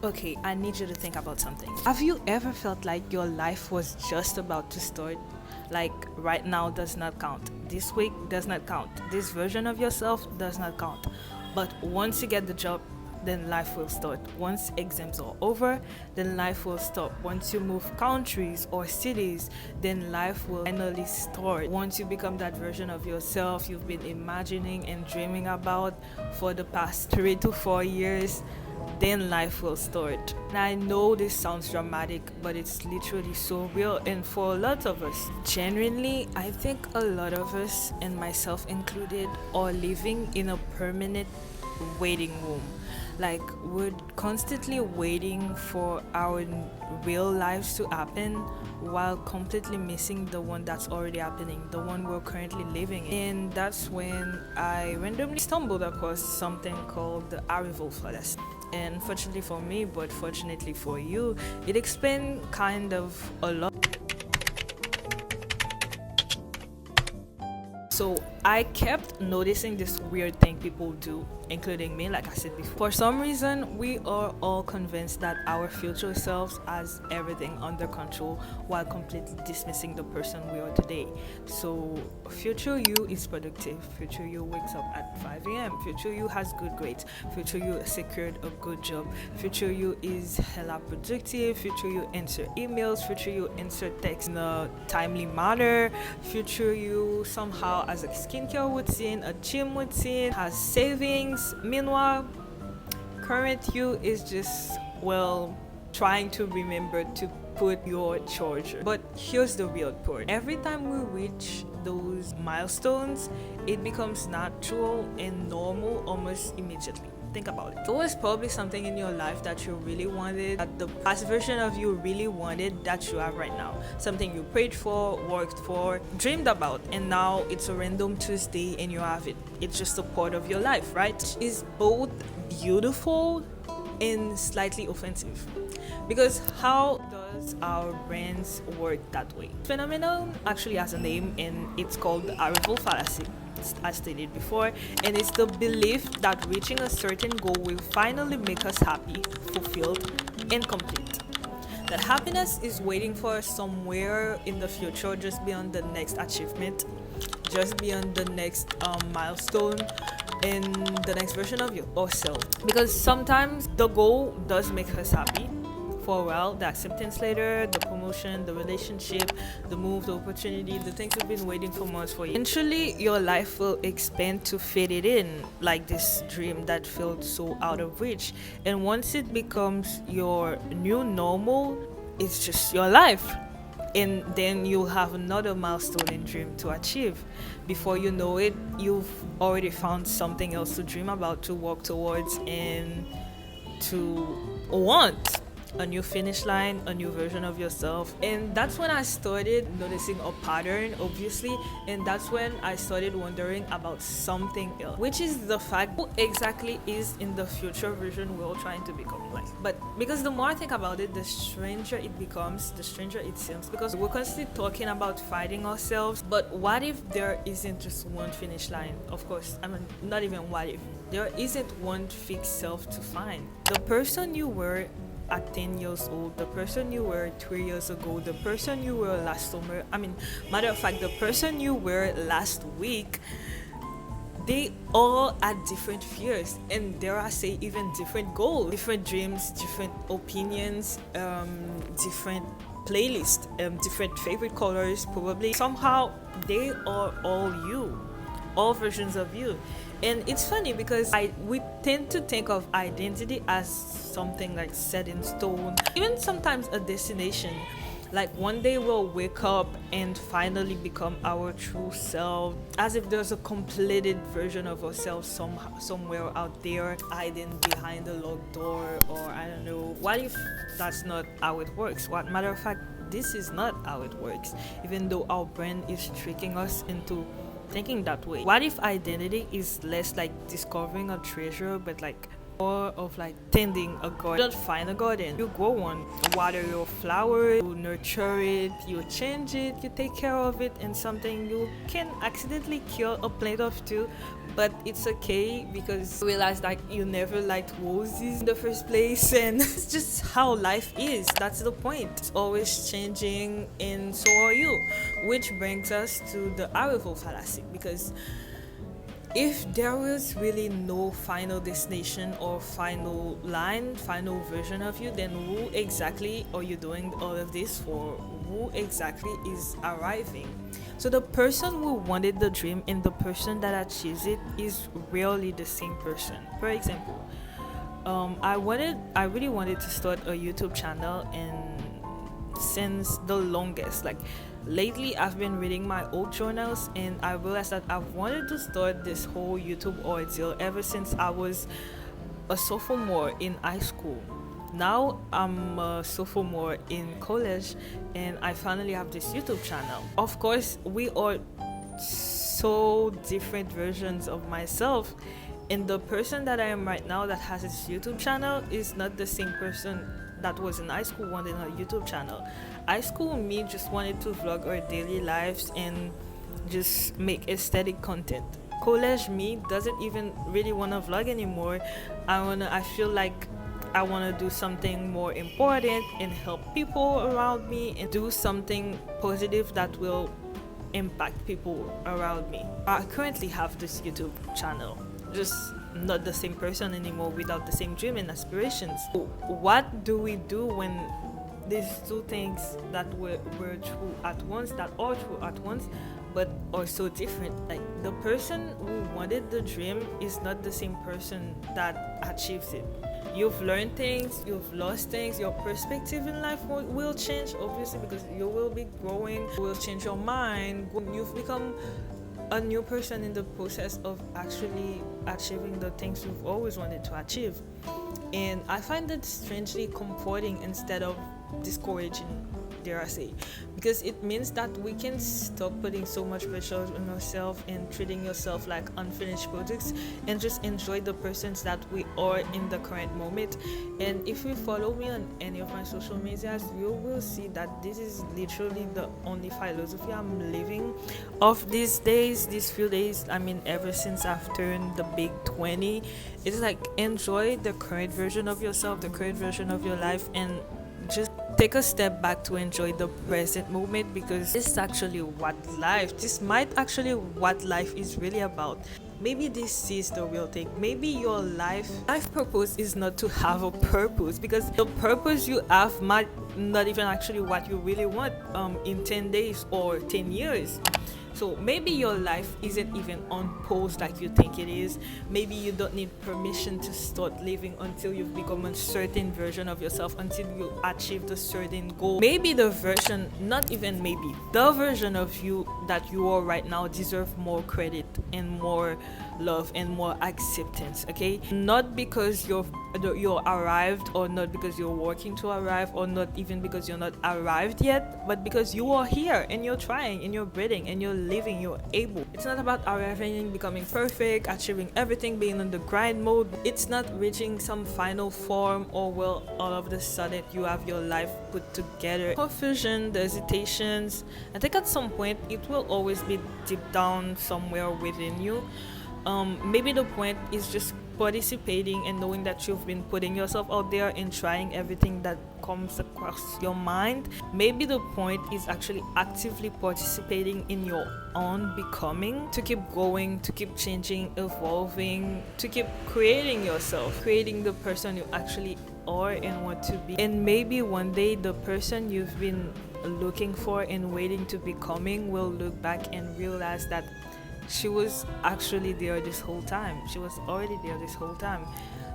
Okay, I need you to think about something. Have you ever felt like your life was just about to start? Like right now does not count. This week does not count. This version of yourself does not count. But once you get the job, then life will start. Once exams are over, then life will stop. Once you move countries or cities, then life will finally start. Once you become that version of yourself you've been imagining and dreaming about for the past 3 to 4 years, then life will start. And I know this sounds dramatic, but it's literally so real. And for a lot of us, genuinely, I think a lot of us, and myself included, are living in a permanent waiting room. Like we're constantly waiting for our real lives to happen while completely missing the one that's already happening, the one we're currently living in. And that's when I randomly stumbled across something called the Arrival Fallacy. And fortunately for me, but fortunately for you, it explained kind of a lot. So I kept noticing this weird thing people do, including me, like I said before. For some reason, we are all convinced that our future selves has everything under control while completely dismissing the person we are today. So future you is productive. Future you wakes up at 5 a.m. Future you has good grades. Future you secured a good job. Future you is hella productive. Future you answer emails. Future you answer texts in a timely manner. Future you somehow has a skincare routine, a gym routine, has savings. Meanwhile, current you is just, well, trying to remember to put your charger. But here's the weird part. Every time we reach those milestones, it becomes natural and normal almost immediately. Think about it. There was probably something in your life that you really wanted, that the past version of you really wanted, that you have right now. Something you prayed for, worked for, dreamed about, and now it's a random Tuesday and you have it. It's just a part of your life, right? It's both beautiful and slightly offensive. Because how does our brains work that way? Phenomenon actually has a name, and it's called the Arrival Fallacy, as stated before, and it's the belief that reaching a certain goal will finally make us happy, fulfilled, and complete. That happiness is waiting for us somewhere in the future, just beyond the next achievement, just beyond the next milestone, and the next version of yourself. Because sometimes the goal does make us happy for a while, the acceptance later, the promotion, the relationship, the move, the opportunity, the things you've been waiting for months for. Eventually, your life will expand to fit it in, like this dream that felt so out of reach. And once it becomes your new normal, it's just your life. And then you'll have another milestone and dream to achieve. Before you know it, you've already found something else to dream about, to work towards, and to want. A new finish line, a new version of yourself. And that's when I started noticing a pattern, obviously, and that's when I started wondering about something else, which is the fact who exactly is in the future version we're all trying to become like. But because the more I think about it, the stranger it becomes, the stranger it seems, because we're constantly talking about fighting ourselves. But what if there isn't just one finish line? Of course, I mean, not even what if. There isn't one fixed self to find. The person you were at 10 years old, the person you were 3 years ago, the person you were last summer, matter of fact, the person you were last week, they all had different fears, and dare I say even different goals, different dreams, different opinions, different playlists, different favorite colors. Probably somehow they are all you, all versions of you. And it's funny because we tend to think of identity as something like set in stone, even sometimes a destination. Like one day we'll wake up and finally become our true self, as if there's a completed version of ourselves somewhere out there, hiding behind a locked door, or I don't know. What if that's not how it works? Matter of fact, this is not how it works, even though our brain is tricking us into thinking that way. What if identity is less like discovering a treasure, but like more of like tending a garden? You don't find a garden, you grow one. You water your flower, you nurture it, you change it, you take care of it, and something you can accidentally kill a plant of two, but it's okay because you realize that you never liked roses in the first place, and it's just how life is. That's the point. It's always changing, and so are you. Which brings us to the Arrival Fallacy, because if there was really no final destination or final line, final version of you, then who exactly are you doing all of this for? Who exactly is arriving? So the person who wanted the dream and the person that achieves it is rarely the same person. For example, I really wanted to start a YouTube channel, and since the longest, like lately I've been reading my old journals, and I realized that I've wanted to start this whole YouTube ordeal ever since I was a sophomore in high school. Now I'm a sophomore in college, and I finally have this YouTube channel. Of course, we are so different versions of myself, and the person that I am right now that has this YouTube channel is not the same person that was in high school wanting a YouTube channel. High school me just wanted to vlog our daily lives and just make aesthetic content. College me doesn't even really want to vlog anymore. I feel like I want to do something more important and help people around me and do something positive that will impact people around me. I currently have this YouTube channel, just not the same person anymore, without the same dream and aspirations. So what do we do when these two things that were true at once, that are true at once, but are so different? Like, the person who wanted the dream is not the same person that achieves it. You've learned things, you've lost things, your perspective in life will change, obviously, because you will be growing, you will change your mind. You've become a new person in the process of actually achieving the things you've always wanted to achieve. And I find it strangely comforting instead of discouraging, dare I say, because it means that we can stop putting so much pressure on ourselves and treating yourself like unfinished projects, and just enjoy the persons that we are in the current moment. And if you follow me on any of my social medias, you will see that this is literally the only philosophy I'm living of these days, these few days. I mean, ever since I've turned the big 20, it's like, enjoy the current version of yourself, the current version of your life, and just take a step back to enjoy the present moment, because this might actually what life is really about. Maybe this is the real thing. Maybe your life purpose is not to have a purpose, because the purpose you have might not even actually what you really want in 10 days or 10 years. So maybe your life isn't even on pause like you think it is. Maybe you don't need permission to start living until you've become a certain version of yourself, until you achieve a certain goal. Maybe the version, not even maybe, the version of you that you are right now deserve more credit and more love and more acceptance, okay? Not because you're arrived, or not because you're working to arrive, or not even because you're not arrived yet, but because you are here and you're trying and you're breathing and you're living, you're able. It's not about arriving, becoming perfect, achieving everything, being on the grind mode. It's not reaching some final form, or well, all of a sudden you have your life put together. Confusion, the hesitations, I think at some point it will always be deep down somewhere within you. Maybe the point is just participating and knowing that you've been putting yourself out there and trying everything that comes across your mind. Maybe the point is actually actively participating in your own becoming, to keep going, to keep changing, evolving, to keep creating yourself, creating the person you actually are and want to be. And maybe one day the person you've been looking for and waiting to becoming will look back and realize that she was actually there this whole time. She was already there this whole time.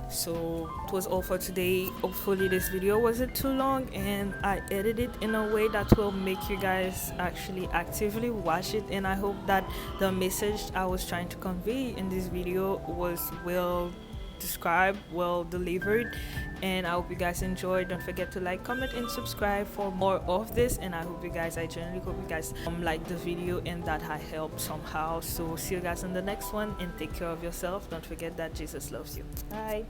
So it was all for today. Hopefully this video wasn't too long, and I edited it in a way that will make you guys actually actively watch it. And I hope that the message I was trying to convey in this video was well described, well delivered, and I hope you guys enjoyed. Don't forget to like, comment, and subscribe for more of this. And I genuinely hope you guys like the video and that I helped somehow. So see you guys in the next one, and take care of yourself. Don't forget that Jesus loves you. Bye.